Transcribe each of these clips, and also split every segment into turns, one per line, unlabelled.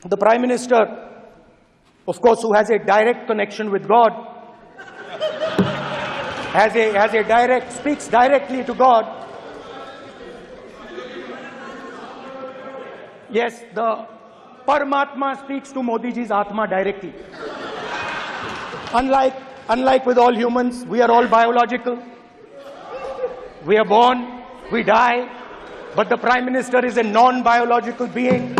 the Prime Minister, of course, who has a direct connection with God, speaks directly to God. Yes, the Paramatma speaks to Modi ji's Atma directly. Unlike with all humans, we are all biological. We are born, we die, but the Prime Minister is a non-biological being.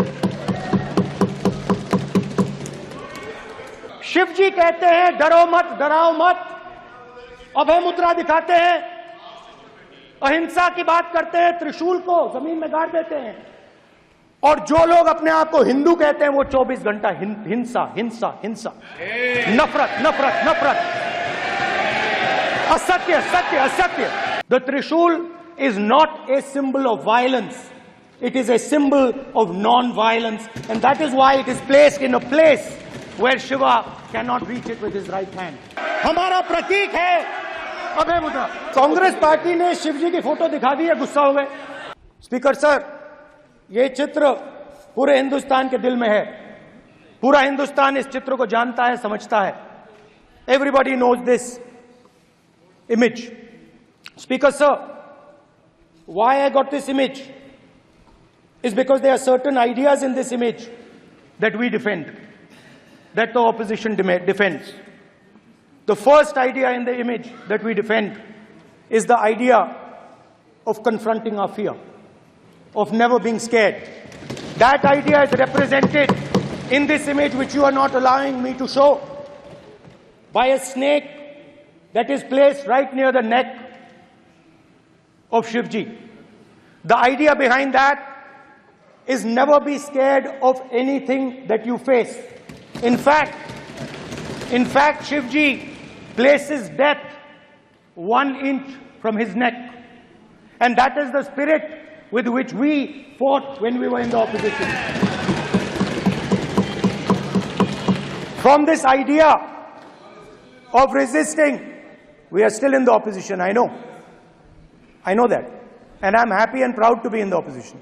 Shiv जी कहते हैं डरो मत, डराओ मत, अभय मुद्रा दिखाते हैं, अहिंसा की बात करते हैं, त्रिशूल को जमीन में गाड़ देते हैं, और जो लोग अपने आप को हिंदू कहते हैं वो 24 घंटा हिंसा हिंसा हिंसा, नफरत नफरत नफरत, असत्य सत्य असत्य. The Trishul is not a symbol of violence. It is a symbol of non-violence, and that is why it is placed in a place where Shiva cannot reach it with his right hand. हमारा प्रतीक है अभय मुद्रा. Congress party ने शिव जी की photo दिखा दी है, गुस्सा हो गए. स्पीकर सर, ये चित्र पूरे हिंदुस्तान के दिल में है. पूरा हिंदुस्तान इस चित्र को जानता है, समझता है. Everybody knows this image. Speaker sir, why I got this image is because there are certain ideas in this image that we defend, that the opposition defends. The first idea in the image that we defend is the idea of confronting our fear, of never being scared. That idea is represented in this image, which you are not allowing me to show, by a snake that is placed right near the neck of Shivji. The idea behind that is never be scared of anything that you face. In fact, Shivji places death 1 inch from his neck. And that is the spirit with which we fought when we were in the opposition. From this idea of resisting, we are still in the opposition, I know. I know that. And I'm happy and proud to be in the opposition.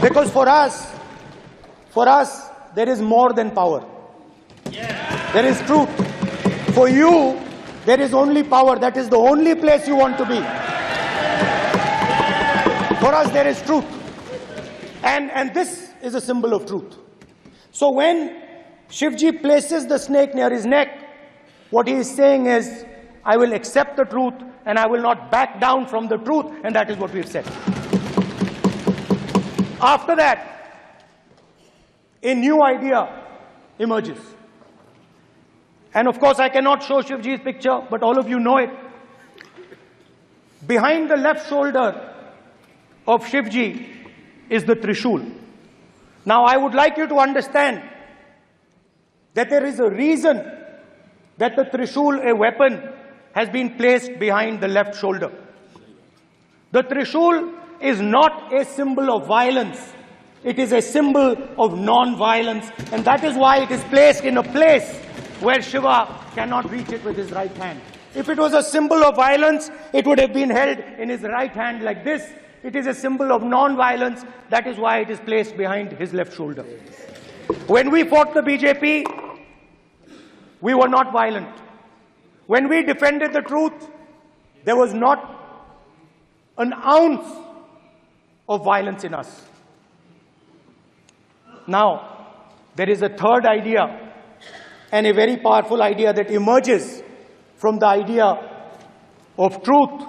Because for us, there is more than power. There is truth. For you, there is only power. That is the only place you want to be. For us, there is truth. And this is a symbol of truth. So when Shivji places the snake near his neck, what he is saying is, I will accept the truth and I will not back down from the truth, and that is what we have said. After that, a new idea emerges. And of course, I cannot show Shivji's picture, but all of you know it. Behind the left shoulder of Shivji is the Trishul. Now, I would like you to understand that there is a reason that the Trishul, a weapon, has been placed behind the left shoulder. The Trishul is not a symbol of violence. It is a symbol of non-violence, and that is why it is placed in a place where Shiva cannot reach it with his right hand. If it was a symbol of violence, it would have been held in his right hand like this. It is a symbol of non-violence. That is why it is placed behind his left shoulder. When we fought the BJP, we were not violent. When we defended the truth, there was not an ounce of violence in us. Now, there is a third idea, and a very powerful idea that emerges from the idea of truth,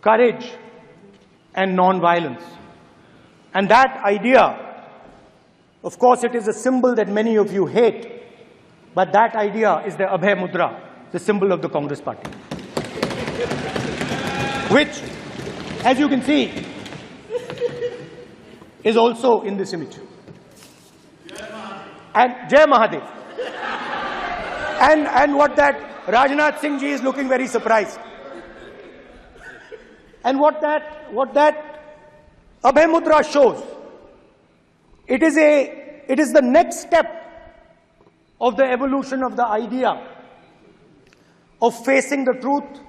courage, and non-violence. And that idea, of course, it is a symbol that many of you hate, but that idea is the Abhay Mudra, the symbol of the Congress Party, which, as you can see, is also in this image. And Jai Mahadev. And what that Rajnath Singh ji is looking very surprised. And what that Abhay Mudra shows, it is the next step of the evolution of the idea of facing the truth,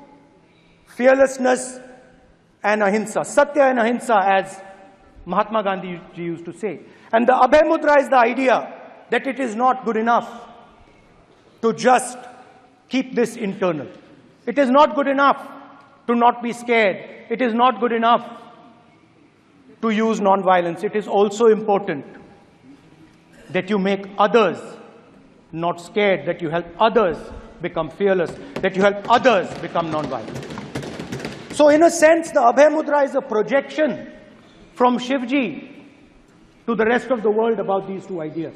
fearlessness, and ahimsa. Satya and ahimsa, as Mahatma Gandhi used to say. And the Abhay Mudra is the idea that it is not good enough to just keep this internal. It is not good enough to not be scared. It is not good enough to use non-violence. It is also important that you make others not scared, that you help others become fearless, that you help others become non-violent. So in a sense, the Abhay Mudra is a projection from Shivji to the rest of the world about these two ideas.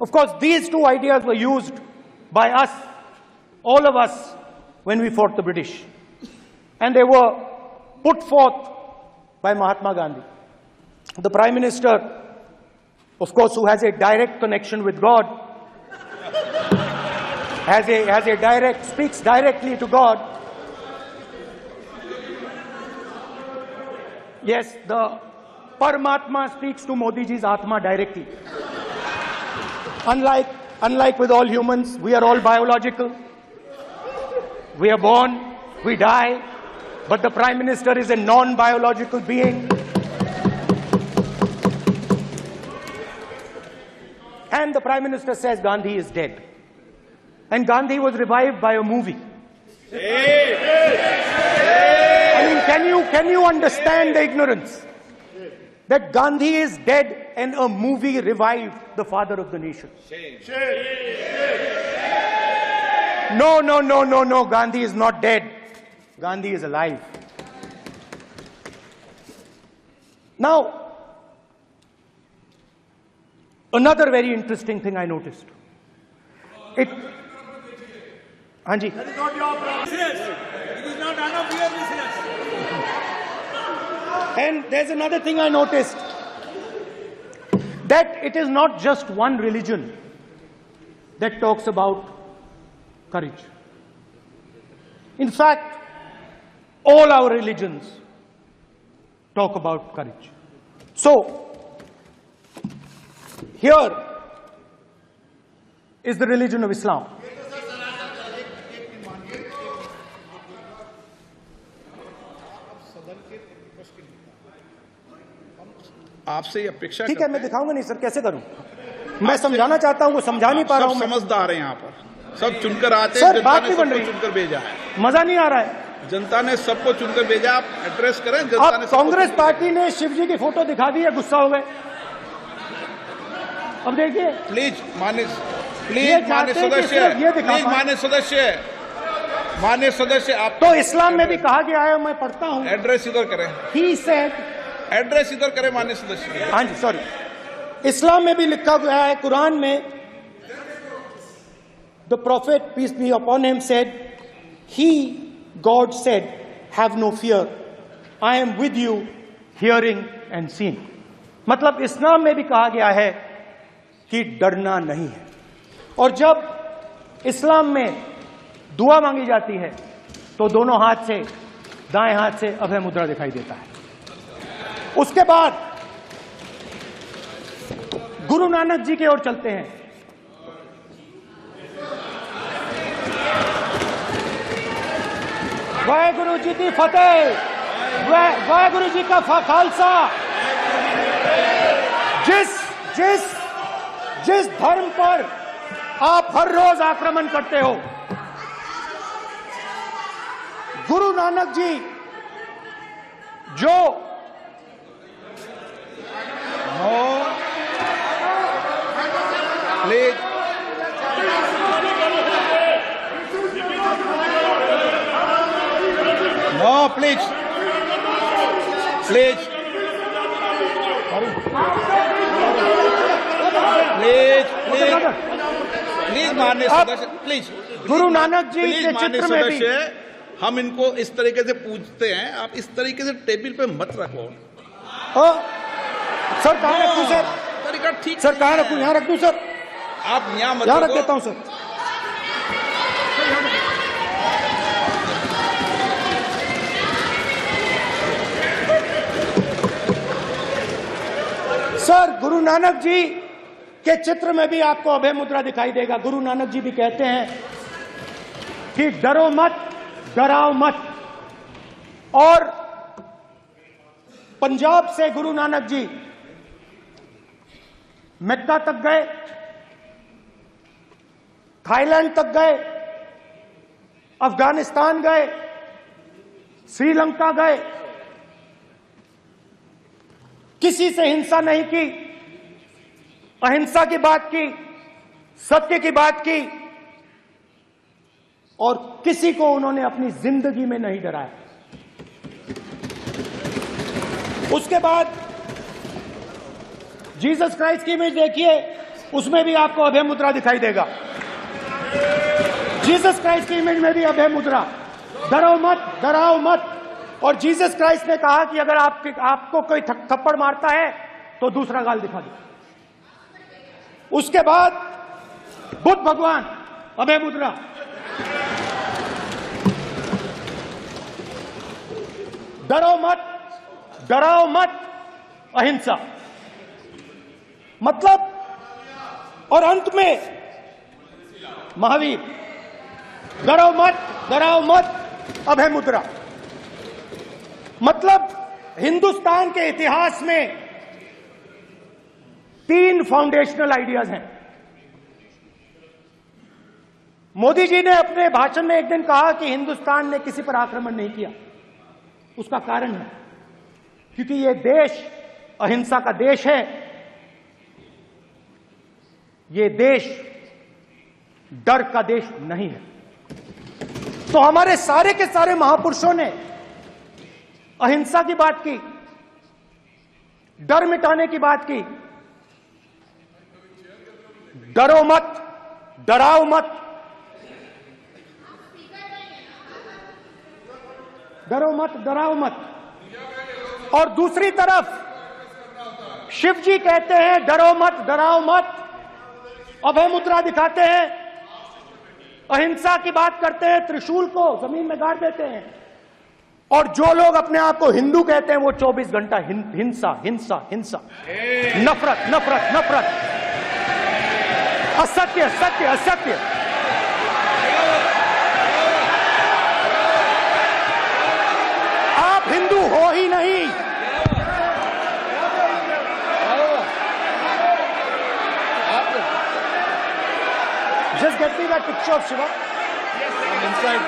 Of course, these two ideas were used by us, all of us, when we fought the British. And they were put forth by Mahatma Gandhi. The Prime Minister, of course, who has a direct connection with God, speaks directly to God. Yes, the Paramatma speaks to Modi ji's Atma directly. Unlike with all humans, we are all biological. We are born, we die, but the Prime Minister is a non-biological being. And the Prime Minister says Gandhi is dead. And Gandhi was revived by a movie. I mean, can you understand the ignorance? That Gandhi is dead and a movie revived the father of the nation. No, Gandhi is not dead. Gandhi is alive. Now, another very interesting thing I noticed. Hanji. That is not your business. It is not none of your business. And there's another thing I noticed. That it is not just one religion that talks about courage. In fact, all our religions talk about courage. So, here is the religion of Islam.
आपसे ये अपेक्षा
ठीक है, मैं दिखाऊंगा नहीं sir, कैसे करूं? मैं समझाना चाहता हूं, वो समझा नहीं पा रहा हूं।
समझदार हैं यहाँ पर, सब चुनकर आते
हैं।
सर, बात नहीं बन रही, चुनकर भेजा है,
मजा नहीं आ रहा है।
जनता ने सबको चुनकर भेजा, आप एड्रेस करें। जनता ने
कांग्रेस पार्टी ने शिवजी की फोटो दिखा दी है, गुस्सा हो गए। अब देखिए,
प्लीज मान्य सदस्य, आप
तो इस्लाम में भी कहा गया है, मैं पढ़ता हूं,
एड्रेस इधर करें।
ही सेड,
एड्रेस इधर करें मान्य सदस्य।
हाँ जी, सॉरी, इस्लाम में भी लिखा गया है, कुरान में, the prophet peace be upon him said, he God said, have no fear, I am with you hearing and seeing. मतलब इस्लाम में भी कहा गया है कि डरना नहीं है। और जब इस्लाम में दुआ मांगी जाती है तो दोनों हाथ से, दाएं हाथ से अभय मुद्रा दिखाई देता है। उसके बाद गुरु नानक जी की ओर चलते हैं। वाहेगुरु जी की फतेह, वाहेगुरु जी का खालसा। जिस धर्म पर आप हर रोज आक्रमण करते हो, गुरु नानक जी जो
प्लीज प्लीज माननीय सदस्य, प्लीज
गुरु नानक जी के चित्र में भी
हम इनको इस तरीके से पूछते हैं, आप इस तरीके से टेबल पे मत रखो।
सर कहाँ रखूं सर?
तरीका ठीक
सर कहाँ रखूं? यहाँ रख दूं सर?
आप यहाँ मत
यहाँ रख देता हूँ सर। सर गुरु नानक जी के चित्र में भी आपको अभय मुद्रा दिखाई देगा। गुरु नानक जी भी कहते हैं कि डरो मत, डराओ मत। और पंजाब से गुरु नानक जी मक्का तक गए, थाईलैंड तक गए, अफगानिस्तान गए, श्रीलंका गए, किसी से हिंसा नहीं की, अहिंसा की बात की, सत्य की बात की, और किसी को उन्होंने अपनी जिंदगी में नहीं डराया। उसके बाद जीसस क्राइस्ट की इमेज देखिए, उसमें भी आपको अभय मुद्रा दिखाई देगा। जीसस क्राइस्ट की इमेज में भी अभय मुद्रा, डरो मत, डराओ मत। और जीसस क्राइस्ट ने कहा कि अगर आपको कोई थप्पड़ मारता है तो दूसरा गाल दिखा दो। उसके बाद बुद्ध भगवान, अभय मुद्रा। डरो मत, डराओ मत, अहिंसा। मतलब, और अंत में महावीर, डरो मत, डराओ मत, अभय मुद्रा। मतलब हिंदुस्तान के इतिहास में 3 फाउंडेशनल आइडियाज हैं। मोदी जी ने अपने भाषण में एक दिन कहा कि हिंदुस्तान ने किसी पर आक्रमण नहीं किया। उसका कारण है क्योंकि यह देश अहिंसा का देश है, यह देश डर का देश नहीं है। तो हमारे सारे के सारे महापुरुषों ने अहिंसा की बात की, डर मिटाने की बात की। डरो मत, डराओ मत, डरो मत, डराओ मत। और दूसरी तरफ शिव जी कहते हैं डरो मत, डराओ मत, अभय मुद्रा दिखाते हैं, अहिंसा की बात करते हैं, त्रिशूल को जमीन में गाड़ देते हैं। और जो लोग अपने आप को हिंदू कहते हैं वो 24 घंटा हिंसा, हिंसा, हिंसा, नफरत, नफरत, नफरत, असत्य, सत्य, असत्य। आप हिंदू हो ही नहीं। Just get me that picture of Shiva.
I'm inside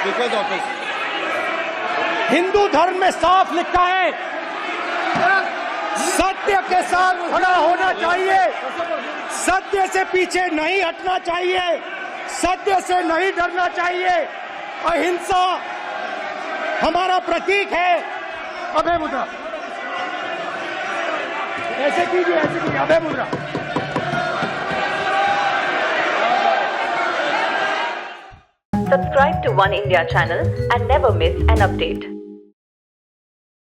because of it.
Hindu धर्म में साफ लिखा है, सत्य के साथ खड़ा होना चाहिए, सत्य से पीछे नहीं हटना चाहिए, सत्य से नहीं डरना चाहिए। अहिंसा हमारा प्रतीक है। अभय मुद्रा ऐसे कीजिए, ऐसे कीजिए, अभय मुद्रा।
Subscribe to One India channel and never miss an update.